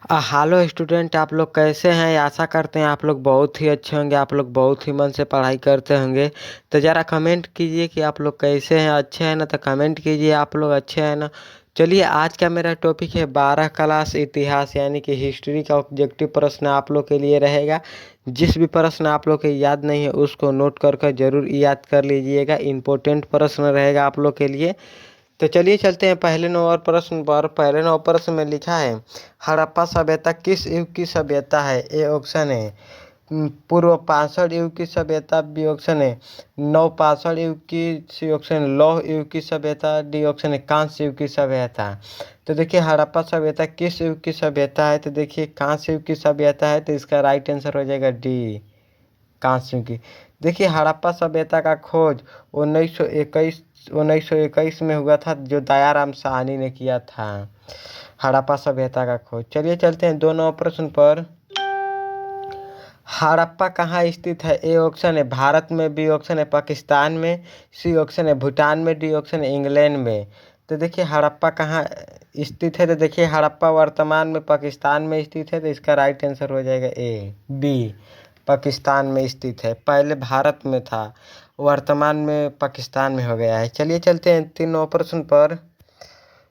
Hello student, आप लोग कैसे हैं? आशा करते हैं आप लोग बहुत ही अच्छे होंगे। आप लोग बहुत ही मन से पढ़ाई करते होंगे। तो ज़रा कमेंट कीजिए कि आप लोग कैसे हैं। अच्छे हैं ना? तो कमेंट कीजिए आप लोग अच्छे हैं ना। चलिए, आज का मेरा टॉपिक है 12 क्लास इतिहास यानी कि हिस्ट्री का ऑब्जेक्टिव प्रश्न आप लोग के लिए रहेगा। जिस भी प्रश्न आप लोग के याद नहीं है उसको नोट कर कर जरूर याद कर लीजिएगा। इम्पोर्टेंट प्रश्न रहेगा आप लोग के लिए। तो चलिए चलते हैं पहले नंबर प्रश्न पर। पहले नंबर प्रश्न में लिखा है, हड़प्पा सभ्यता किस युग की सभ्यता है? ए ऑप्शन है पूर्व पाषाण युग की सभ्यता, बी ऑप्शन है नव पाषाण युग की, सी ऑप्शन है लौह युग की सभ्यता, डी ऑप्शन है कांस्य युग की सभ्यता। तो देखिए, हड़प्पा सभ्यता किस युग की सभ्यता है? तो देखिए, कांस्य युग की सभ्यता है, तो इसका राइट आंसर हो जाएगा डी, कांस्य की। देखिए, हड़प्पा सभ्यता का खोज 1921 में हुआ था, जो दयाराम साहनी ने किया था हड़प्पा सभ्यता का खोज। चलिए चलते हैं दोनों प्रश्न पर। हड़प्पा कहाँ स्थित है? ए ऑप्शन है भारत में, बी ऑप्शन है पाकिस्तान में, सी ऑप्शन है भूटान में, डी ऑप्शन है इंग्लैंड में। तो देखिए, हड़प्पा कहाँ स्थित है? तो देखिए, हड़प्पा वर्तमान में पाकिस्तान में स्थित है, तो इसका राइट आंसर हो जाएगा ए, बी, पाकिस्तान में स्थित है। पहले भारत में था, वर्तमान में पाकिस्तान में हो गया है। चलिए चलते हैं तीन प्रश्न पर।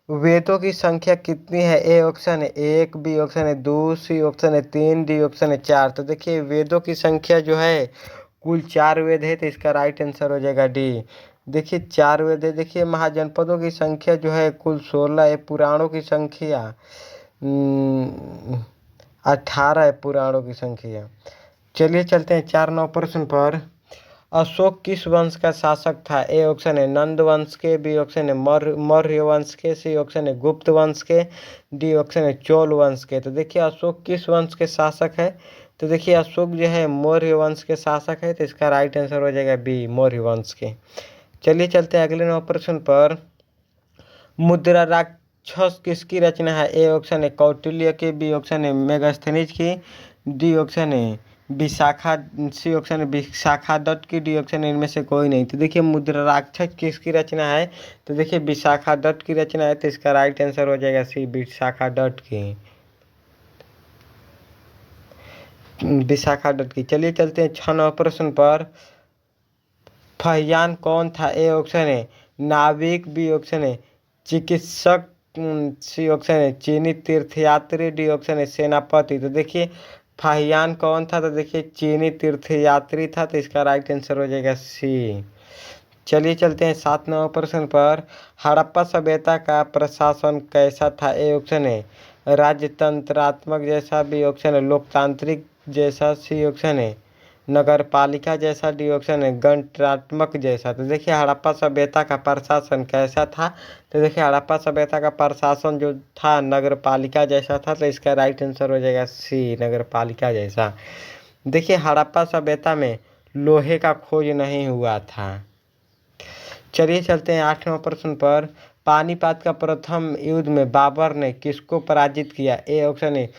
वेदों की संख्या कितनी है? ए ऑप्शन है एक, बी ऑप्शन है दो, सी ऑप्शन है तीन, डी ऑप्शन है चार। तो देखिए, वेदों की संख्या जो है कुल 4 वेद है, तो इसका राइट आंसर हो जाएगा डी। देखिए, 4 वेद है। देखिए, महाजनपदों की संख्या जो है कुल 16 है। पुराणों की संख्या 18 है, पुराणों की संख्या। चलिए चलते हैं 4 नौ प्रश्न पर। अशोक किस वंश का शासक था? ए ऑप्शन है नंद वंश के, बी ऑप्शन है मौर्य वंश के, सी ऑप्शन है गुप्त वंश के, डी ऑप्शन है चोल वंश के। तो देखिए, अशोक किस वंश के शासक है? तो देखिए, अशोक जो है मौर्य वंश के शासक है, तो इसका राइट आंसर हो जाएगा बी, मौर्य वंश के। चलिए चलते हैं अगले 9 प्रश्न पर। मुद्रा राक्षस किसकी रचना है? ए ऑप्शन है कौटिल्य की, बी ऑप्शन है मेगास्थनीज की, डी ऑप्शन है विशाखा, सी ऑप्शन है विशाखादत्त की, डी ऑप्शन है इनमें से कोई नहीं। तो देखिए, मुद्रा राक्षस किसकी रचना है? तो देखिए, विशाखादत्त की रचना है, तो इसका राइट आंसर हो जाएगा सी, विशाखादत्त की, विशाखादत्त की। चलिए चलते हैं 6 नौ प्रश्न पर। फहियान कौन था? ए ऑप्शन है नाविक, बी ऑप्शन है चिकित्सक, सी ऑप्शन है चीनी तीर्थयात्री, डी ऑप्शन है सेनापति। तो देखिए, फाहियान कौन था? तो देखिए, चीनी तीर्थयात्री था, तो इसका राइट आंसर हो जाएगा सी। चलिए चलते हैं 7 नौ प्रश्न पर। हड़प्पा सभ्यता का प्रशासन कैसा था? ए ऑप्शन है राजतंत्रात्मक जैसा, बी ऑप्शन है लोकतांत्रिक जैसा, सी ऑप्शन है नगर पालिका जैसा, डी ऑप्शन है गणतंत्रात्मक जैसा। तो देखिए, हड़प्पा सभ्यता का प्रशासन कैसा था? तो देखिए, हड़प्पा सभ्यता का प्रशासन जो था नगर पालिका जैसा था, तो इसका राइट आंसर हो जाएगा सी, नगर पालिका जैसा। देखिए, हड़प्पा सभ्यता में लोहे का खोज नहीं हुआ था। चलिए चलते हैं 8 नौ प्रश्न पर। पानीपत का प्रथम युद्ध में बाबर ने किसको पराजित किया? ए ऑप्शन है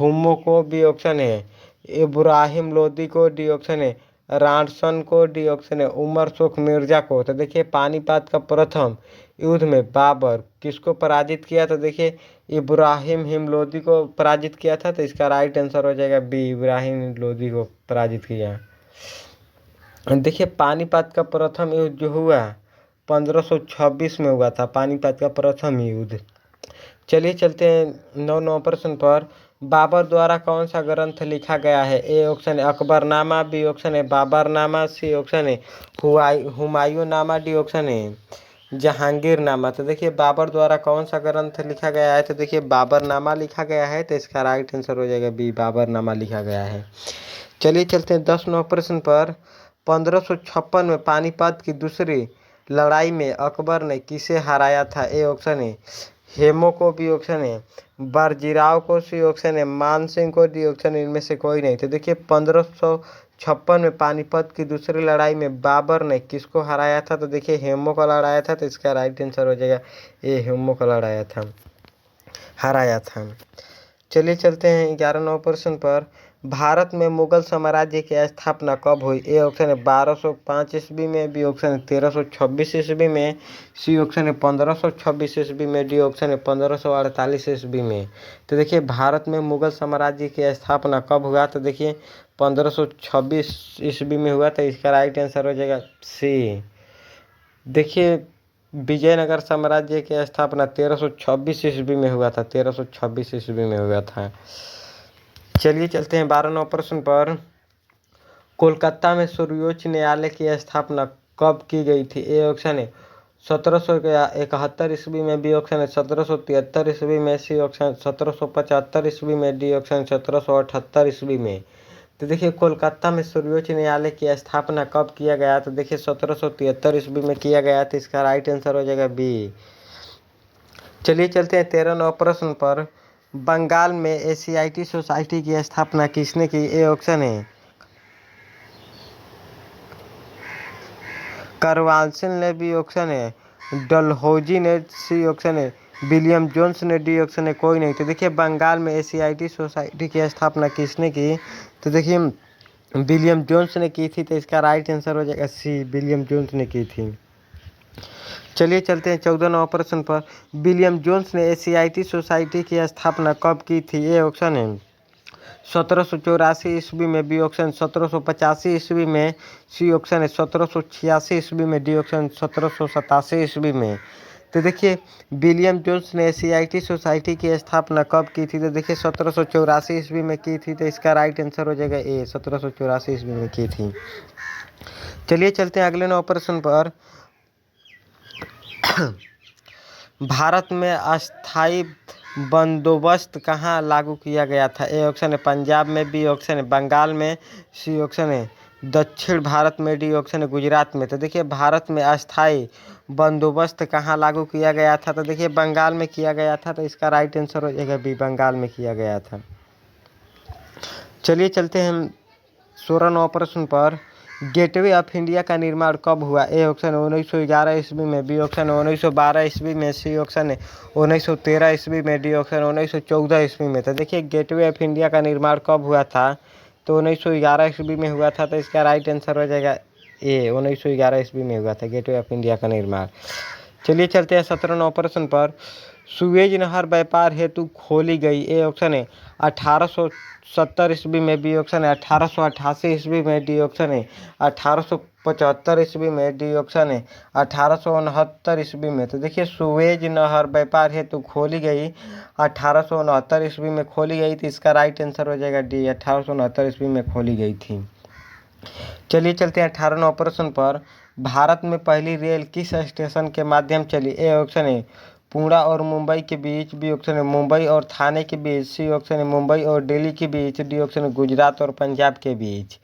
हुमो को, बी ऑप्शन है इब्राहिम लोदी को, डी ऑप्शन है रानसन को, डी ऑप्शन है उमर सुख मिर्जा को। तो देखिए, पानीपत का प्रथम युद्ध में बाबर किसको पराजित किया? तो देखिए, इब्राहिम हिमलोदी को पराजित किया था, तो इसका राइट आंसर हो जाएगा बी, इब्राहिम लोदी को पराजित किया। देखिए, पानीपत का प्रथम युद्ध जो हुआ 1526 में हुआ था, पानीपत का प्रथम युद्ध। चलिए चलते हैं 9 नौ प्रश्न पर। बाबर द्वारा कौन सा ग्रंथ लिखा गया है? ए ऑप्शन है अकबरनामा, बी ऑप्शन है बाबरनामा, सी ऑप्शन है हुमायूंनामा, डी ऑप्शन है जहांगीरनामा। तो देखिए, बाबर द्वारा कौन सा ग्रंथ लिखा गया है? तो देखिए, बाबरनामा लिखा गया है, तो इसका राइट आंसर हो जाएगा बी, बाबरनामा लिखा गया है। चलिए चलते हैं 10 नौ प्रश्न पर। 1556 में पानीपत की दूसरी लड़ाई में अकबर ने किसे हराया था? ए ऑप्शन है हेमो को, बी ऑप्शन है बाजीराव को, सी ऑप्शन है मान सिंह को, डी ऑप्शन है इनमें से कोई नहीं। तो देखिए, 1556 में पानीपत की दूसरी लड़ाई में बाबर ने किसको हराया था? तो देखिए, हेमो को लड़ाया था, तो इसका राइट आंसर हो जाएगा ए, हेमो को लड़ाया था, हराया था। चलिए चलते हैं 11 नंबर प्रश्न पर। भारत में मुगल साम्राज्य की स्थापना कब हुई? ए ऑप्शन है 1205 ईस्वी में, बी ऑप्शन है 1326 ईस्वी में, सी ऑप्शन है 1526 ईस्वी में, डी ऑप्शन है 1548 ईस्वी में। तो देखिए भारत में मुगल साम्राज्य की स्थापना कब हुआ? तो देखिए 1526 ईस्वी में हुआ। तो इसका राइट आंसर हो जाएगा सी। देखिए विजयनगर साम्राज्य की स्थापना 1326 ईस्वी में हुआ था, 1326 ईस्वी में हुआ था। चलिए चलते हैं 12 नंबर प्रश्न पर। कोलकाता में सर्वोच्च न्यायालय की स्थापना कब की गई थी? ए ऑप्शन है 1771 ईस्वी में, बी ऑप्शन है 1773 ईस्वी में, सी ऑप्शन 1775 ईस्वी में, डी ऑप्शन 1778 ईस्वी में। तो देखिए कोलकाता में सर्वोच्च न्यायालय की स्थापना कब किया गया? तो देखिए 1773 ईस्वी में किया गया। तो इसका राइट आंसर हो जाएगा बी। चलिए चलते हैं 13 नंबर प्रश्न पर। बंगाल में एशियाटिक सोसाइटी की स्थापना किसने की? ए ऑप्शन है करवाल्सन ने, बी ऑप्शन है डलहौजी ने, सी ऑप्शन है विलियम जोन्स ने, डी ऑप्शन है कोई नहीं। तो देखिए बंगाल में एशियाटिक सोसाइटी की स्थापना किसने की? तो देखिए विलियम जोन्स ने की थी। तो इसका राइट आंसर हो जाएगा सी, विलियम जोन्स ने की थी। चलिए चलते हैं 14 नंबर प्रश्न पर। विलियम जोन्स ने एशियाटिक सोसाइटी की स्थापना कब की थी? ए ऑप्शन है 1784 ईस्वी में, बी ऑप्शन 1785 ईस्वी में, सी ऑप्शन है 1786 ईस्वी में, डी ऑप्शन 1787 ईस्वी में। तो देखिए विलियम जोन्स ने एशियाटिक सोसाइटी की स्थापना कब की थी? तो देखिए 1784 ईस्वी में की थी। तो इसका राइट आंसर हो जाएगा ए, 1784 ईस्वी में की थी। चलिए चलते हैं अगले नंबर प्रश्न पर। भारत में अस्थाई बंदोबस्त कहाँ लागू किया गया था? ए ऑप्शन है पंजाब में, बी ऑप्शन है बंगाल में, सी ऑप्शन है दक्षिण भारत में, डी ऑप्शन है गुजरात में। तो देखिए भारत में अस्थाई बंदोबस्त कहाँ लागू किया गया था? तो देखिए बंगाल में किया गया था। तो इसका राइट आंसर हो जाएगा बी, बंगाल में किया गया था। चलिए चलते हैं हम 16 नंबर प्रश्न पर। गेटवे ऑफ इंडिया का निर्माण कब हुआ? ए ऑप्शन है 1911 ईस्वी में, बी ऑप्शन है 1912 ईस्वी में, सी ऑप्शन है 1913 ईस्वी में, डी ऑप्शन 1914 ईस्वी में। तो देखिए गेटवे ऑफ इंडिया का निर्माण कब हुआ था? तो 1911 ईस्वी में हुआ था। तो इसका राइट आंसर हो जाएगा ए, 1911 ईस्वी में हुआ था गेटवे ऑफ इंडिया का निर्माण। चलिए चलते हैं 17 नंबर प्रश्न पर। सुएज नहर व्यापार हेतु खोली गई? ए ऑप्शन है 1870 ईस्वी में, बी ऑप्शन है 1888 ईस्वी में, डी ऑप्शन है 1875 ईस्वी में, डी ऑप्शन है 1869 ईस्वी में। तो देखिए सुएज नहर व्यापार हेतु खोली गई 1869 ईस्वी में खोली गई थी। इसका राइट आंसर हो जाएगा डी, 1869 ईस्वी में खोली गई थी। चलिए चलते हैं 18 नंबर प्रश्न पर। भारत में पहली रेल किस स्टेशन के माध्यम चली? ए ऑप्शन है पुणे और मुंबई के बीच, बी ऑप्शन है मुंबई और थाने के बीच, सी ऑप्शन है मुंबई और दिल्ली के बीच, डी ऑप्शन है गुजरात और पंजाब के बीच।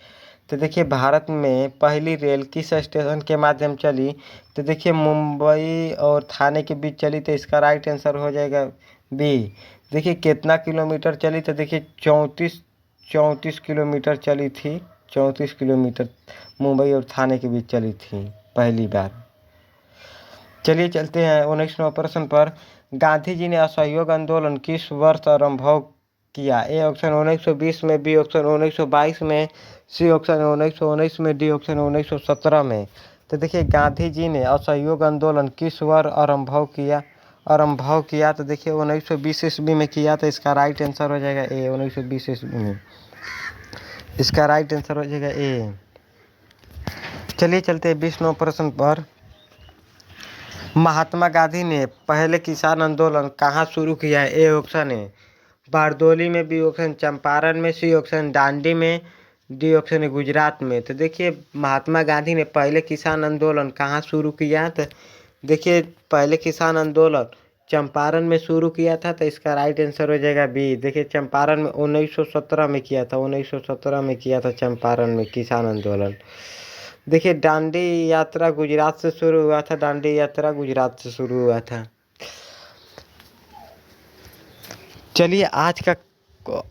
तो देखिए भारत में पहली रेल किस स्टेशन के माध्यम चली? तो देखिए मुंबई और थाने के बीच चली। तो इसका राइट आंसर हो जाएगा बी। देखिए कितना किलोमीटर चली? तो देखिए 34 किलोमीटर चली थी। 34 किलोमीटर मुंबई और थाने के बीच चली थी पहली बार। चलिए चलते हैं 19 नंबर प्रश्न पर। गांधी जी ने असहयोग आंदोलन किस वर्ष आरंभ किया? ए ऑप्शन 1920 में, बी ऑप्शन 1922 में, सी ऑप्शन 1919 में, डी ऑप्शन 1917 में। तो देखिए गांधी जी ने असहयोग आंदोलन किस वर्ष आरंभ किया? तो देखिए 1920 ईस्वी में किया। तो इसका राइट आंसर हो जाएगा ए, 1920 ईस्वी में। इसका राइट आंसर हो जाएगा ए। चलिए चलते हैं 20 नंबर प्रश्न पर। महात्मा गांधी ने पहले किसान आंदोलन कहाँ शुरू किया है? ए ऑप्शन है बारदोली में, बी ऑप्शन चंपारण में, सी ऑप्शन दांडी में, डी ऑप्शन है गुजरात में। तो देखिए महात्मा गांधी ने पहले किसान आंदोलन कहाँ शुरू किया? तो देखिए पहले किसान आंदोलन चंपारण में शुरू किया था। तो इसका राइट आंसर हो जाएगा बी। देखिए चंपारण में 1917 में किया था, 1917 में किया था चंपारण में किसान आंदोलन। देखिए दांडी यात्रा गुजरात से शुरू हुआ था, दांडी यात्रा गुजरात से शुरू हुआ था। चलिए आज का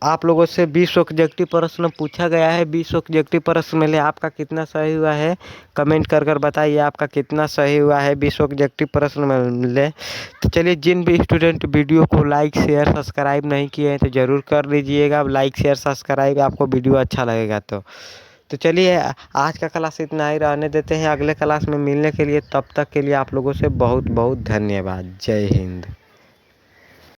आप लोगों से 20 ऑब्जेक्टिव प्रश्न पूछा गया है। 20 ऑब्जेक्टिव प्रश्न में आपका कितना सही हुआ है कमेंट कर कर बताइए, आपका कितना सही हुआ है 20 ऑब्जेक्टिव प्रश्न में मिले। तो चलिए, जिन भी स्टूडेंट वीडियो को लाइक शेयर सब्सक्राइब नहीं किए हैं तो ज़रूर कर लीजिएगा। लाइक शेयर सब्सक्राइब, आपको वीडियो अच्छा लगेगा तो चलिए, आज का क्लास इतना ही रहने देते हैं। अगले क्लास में मिलने के लिए, तब तक के लिए आप लोगों से बहुत बहुत धन्यवाद। जय हिंद।